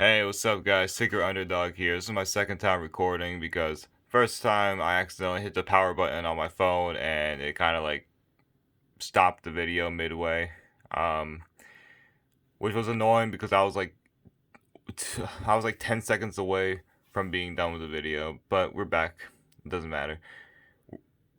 Hey, what's up, guys? Secret Underdog here. This is my second time recording because first time I accidentally hit the power button on my phone and it kind of like stopped the video midway, um, which was annoying because I was like 10 seconds away from being done with the video. But we're back. It doesn't matter.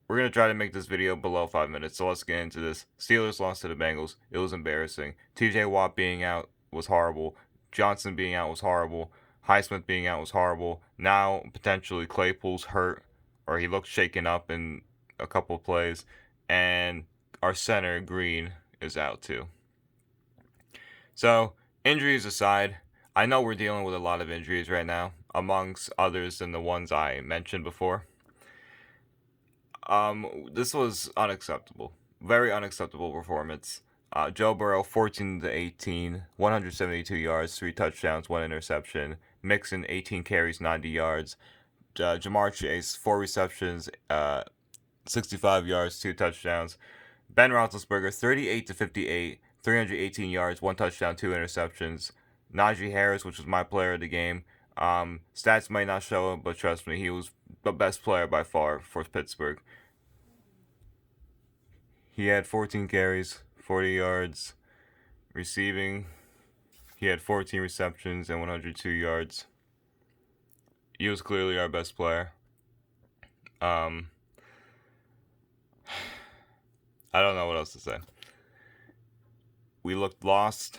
We're gonna try to make this video below 5 minutes. So let's get into this. Steelers lost to the Bengals. It was embarrassing. T.J. Watt being out was horrible. Johnson being out was horrible. Highsmith being out was horrible. Now potentially Claypool's hurt, or he looks shaken up in a couple of plays, and our center Green is out too. So injuries aside, I know we're dealing with a lot of injuries right now, amongst others than the ones I mentioned before. This was unacceptable. Very unacceptable performance. Joe Burrow, 14-18, 172 yards, 3 touchdowns, 1 interception. Mixon, 18 carries, 90 yards. Jamar Chase, 4 receptions, 65 yards, 2 touchdowns. Ben Roethlisberger, 38-58, 318 yards, 1 touchdown, 2 interceptions. Najee Harris, which was my player of the game. Stats might not show it, but trust me, he was the best player by far for Pittsburgh. He had 14 carries, 40 yards. Receiving, he had 14 receptions and 102 yards. He was clearly our best player. I don't know what else to say. We looked lost.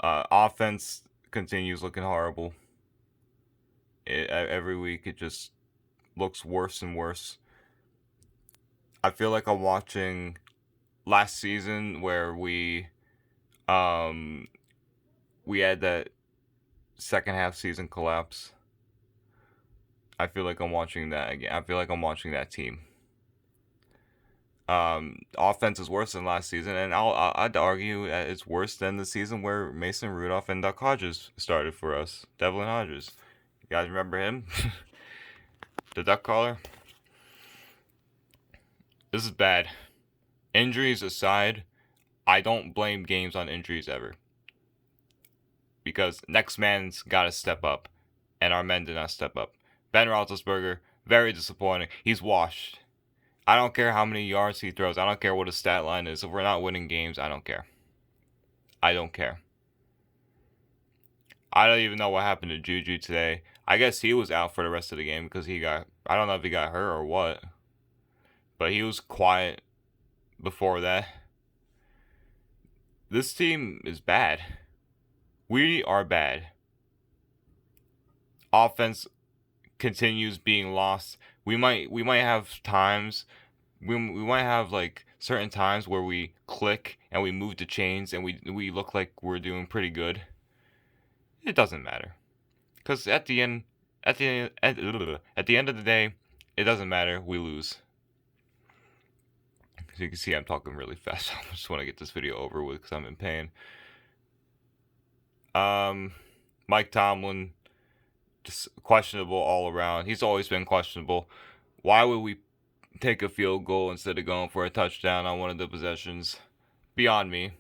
Offense continues looking horrible. Every week it just looks worse and worse. I feel like I'm watching last season where we had that second half season collapse. I feel like I'm watching that again. I feel like I'm watching that team. Offense is worse than last season, and I'd argue that it's worse than the season where Mason Rudolph and Duck Hodges started for us. Devlin Hodges. You guys remember him? The duck caller? This is bad. Injuries aside, I don't blame games on injuries ever. Because next man's got to step up, and our men did not step up. Ben Roethlisberger, very disappointing. He's washed. I don't care how many yards he throws. I don't care what his stat line is. If we're not winning games, I don't care. I don't care. I don't even know what happened to Juju today. I guess he was out for the rest of the game because I don't know if he got hurt or what. But he was quiet before that. This team is bad. We are bad. Offense continues being lost. We might have times, we might have like certain times where we click and we move the chains and we look like we're doing pretty good. It doesn't matter, because at the end of the day, it doesn't matter. We lose. As you can see, I'm talking really fast. I just want to get this video over with because I'm in pain. Mike Tomlin, just questionable all around. He's always been questionable. Why would we take a field goal instead of going for a touchdown on one of the possessions? Beyond me.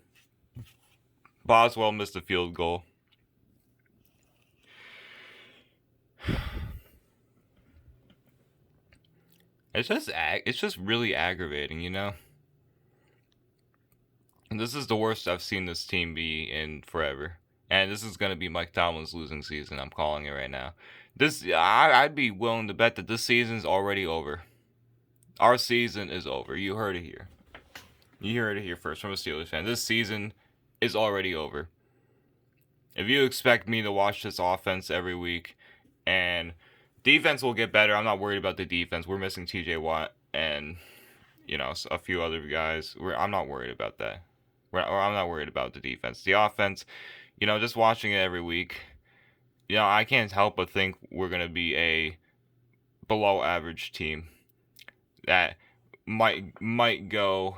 Boswell missed a field goal. It's just really aggravating, you know? And this is the worst I've seen this team be in forever. And this is going to be Mike Tomlin's losing season. I'm calling it right now. I'd be willing to bet that this season's already over. Our season is over. You heard it here. You heard it here first from a Steelers fan. This season is already over. If you expect me to watch this offense every week, and defense will get better. I'm not worried about the defense. We're missing T.J. Watt and, a few other guys. I'm not worried about that. I'm not worried about the defense. The offense, just watching it every week, I can't help but think we're going to be a below average team that might go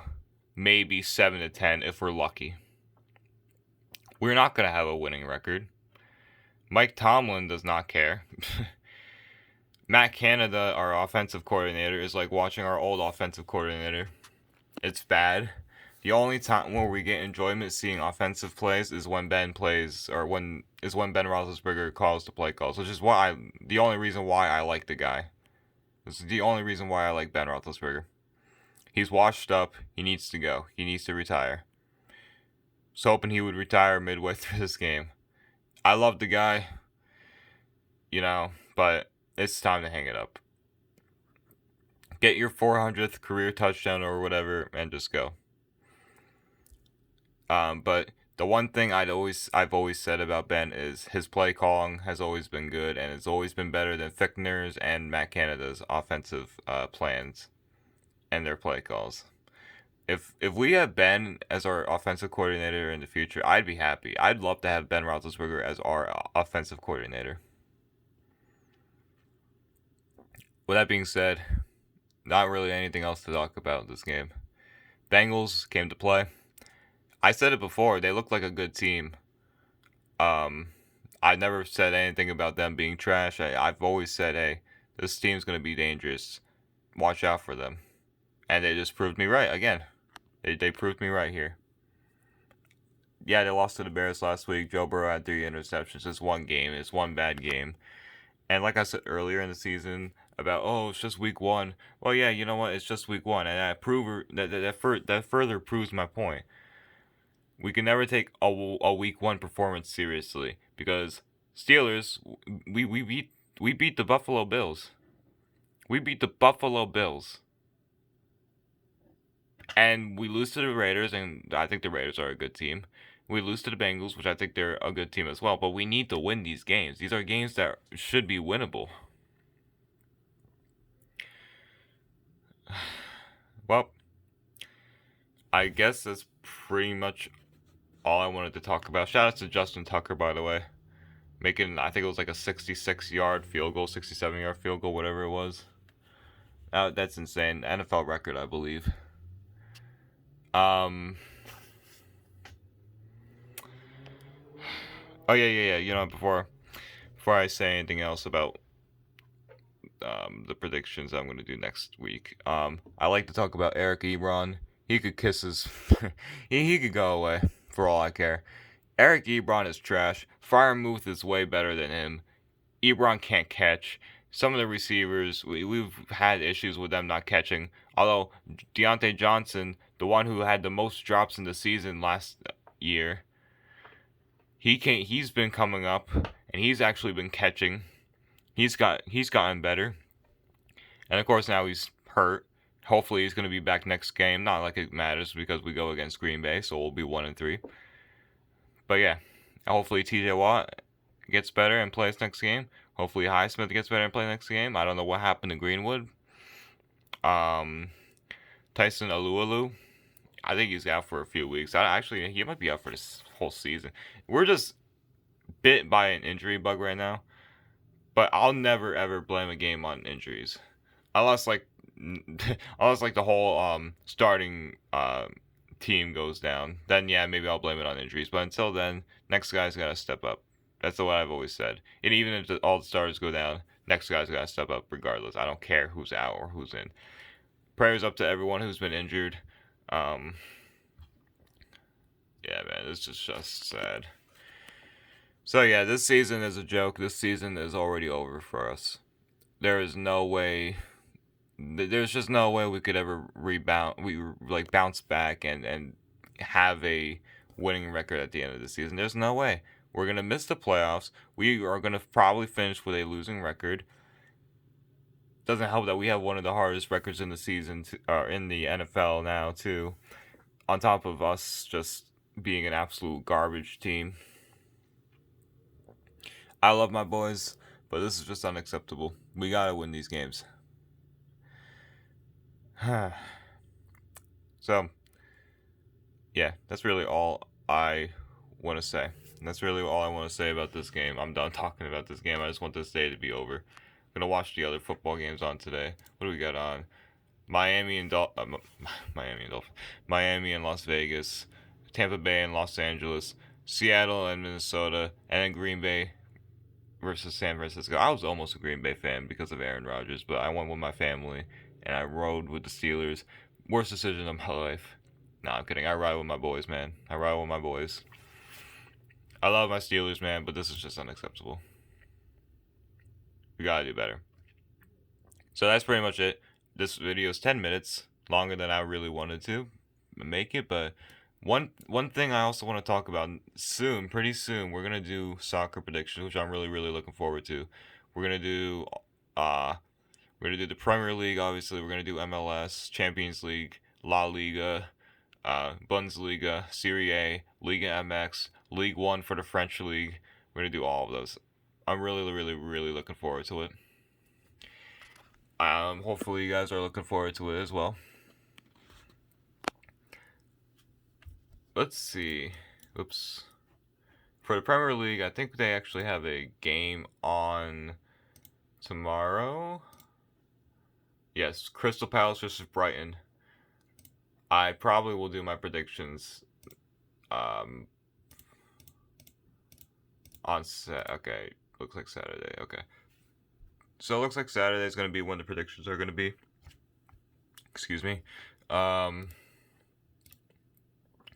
maybe 7-10 if we're lucky. We're not going to have a winning record. Mike Tomlin does not care. Matt Canada, our offensive coordinator, is like watching our old offensive coordinator. It's bad. The only time where we get enjoyment seeing offensive plays is when Ben plays, or when Ben Roethlisberger calls the play calls, which is the only reason why I like the guy. This is the only reason why I like Ben Roethlisberger. He's washed up. He needs to go. He needs to retire. Was hoping he would retire midway through this game. I love the guy, but it's time to hang it up. Get your 400th career touchdown or whatever, and just go. But the one thing I've always said about Ben is his play calling has always been good, and it's always been better than Fichtner's and Matt Canada's offensive plans and their play calls. If we have Ben as our offensive coordinator in the future, I'd be happy. I'd love to have Ben Roethlisberger as our offensive coordinator. With that being said, not really anything else to talk about this game. Bengals came to play. I said it before, they look like a good team. I never said anything about them being trash. I've always said, hey, this team's going to be dangerous. Watch out for them. And they just proved me right again. They proved me right here. Yeah, they lost to the Bears last week. Joe Burrow had 3 interceptions. It's one game. It's one bad game. And like I said earlier in the season about, it's just week 1. Well, yeah, you know what? It's just week 1. And that further proves my point. We can never take a week 1 performance seriously because Steelers, we beat the Buffalo Bills. We beat the Buffalo Bills. And we lose to the Raiders, and I think the Raiders are a good team. We lose to the Bengals, which I think they're a good team as well. But we need to win these games. These are games that should be winnable. Well, I guess that's pretty much all I wanted to talk about. Shout out to Justin Tucker, by the way. Making, I think it was like a 66-yard field goal, 67-yard field goal, whatever it was. That's insane. NFL record, I believe. Oh, yeah. Before I say anything else about the predictions I'm going to do next week, I like to talk about Eric Ebron. He could kiss his... he could go away, for all I care. Eric Ebron is trash. Freiermuth is way better than him. Ebron can't catch. Some of the receivers, we've had issues with them not catching. Although Deontay Johnson, the one who had the most drops in the season last year, he's been coming up and he's actually been catching. He's gotten better. And of course now he's hurt. Hopefully he's going to be back next game. Not like it matters because we go against Green Bay, so we'll be 1-3. But yeah, hopefully TJ Watt gets better and plays next game. Hopefully Highsmith gets better and plays next game. I don't know what happened to Greenwood. Tyson Alualu, I think he's out for a few weeks. Actually, he might be out for this whole season. We're just bit by an injury bug right now. But I'll never ever blame a game on injuries, unless like the whole starting team goes down. Then yeah, maybe I'll blame it on injuries. But until then, next guy's gotta step up. That's what I've always said. And even if all the starters go down, next guy's gotta step up regardless. I don't care who's out or who's in. Prayers up to everyone who's been injured. Yeah, man, it's just sad. So yeah, this season is a joke. This season is already over for us. There is no way. There's just no way we could ever rebound. We bounce back and have a winning record at the end of the season. There's no way. We're gonna miss the playoffs. We are gonna probably finish with a losing record. Doesn't help that we have one of the hardest records in the season, in the NFL now too. On top of us just being an absolute garbage team. I love my boys, but this is just unacceptable. We gotta win these games. So, yeah, that's really all I want to say. That's really all I want to say about this game. I'm done talking about this game. I just want this day to be over. I'm gonna watch the other football games on today. What do we got on? Miami and Las Vegas, Tampa Bay and Los Angeles, Seattle and Minnesota, and then Green Bay versus San Francisco. I was almost a Green Bay fan because of Aaron Rodgers, but I went with my family and I rode with the Steelers. Worst decision of my life. No, I'm kidding. I ride with my boys, man. I ride with my boys. I love my Steelers, man, but this is just unacceptable. We gotta do better. So that's pretty much it. This video is 10 minutes, longer than I really wanted to make it, but one thing I also want to talk about soon, pretty soon, we're gonna do soccer predictions, which I'm really looking forward to. We're gonna do uh the Premier League, obviously. We're gonna do MLS, Champions League, La Liga, Bundesliga, Serie A, Liga MX, League One for the French League. We're gonna do all of those. I'm really looking forward to it. Hopefully you guys are looking forward to it as well. Let's see. Oops. For the Premier League, I think they actually have a game on tomorrow. Yes, Crystal Palace versus Brighton. I probably will do my predictions on okay, looks like Saturday. Okay. So it looks like Saturday is going to be when the predictions are going to be. Excuse me.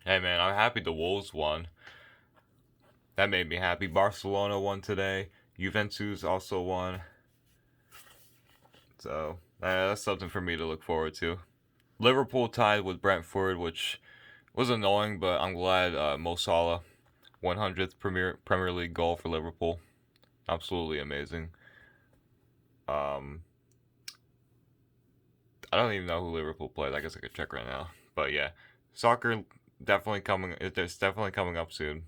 Hey man, I'm happy the Wolves won. That made me happy. Barcelona won today. Juventus also won. So that's something for me to look forward to. Liverpool tied with Brentford, which was annoying, but I'm glad Mo Salah, 100th Premier League goal for Liverpool. Absolutely amazing. I don't even know who Liverpool played. I guess I could check right now. But yeah, soccer definitely coming. It's definitely coming up soon.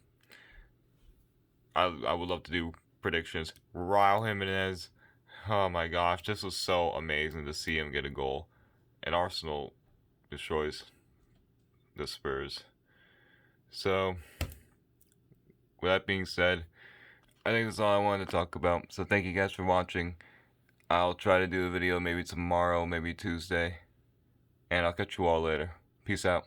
I would love to do predictions. Raul Jimenez. Oh my gosh, this was so amazing to see him get a goal. And Arsenal destroys the Spurs. So, with that being said, I think that's all I wanted to talk about. So thank you guys for watching. I'll try to do a video maybe tomorrow, maybe Tuesday. And I'll catch you all later. Peace out.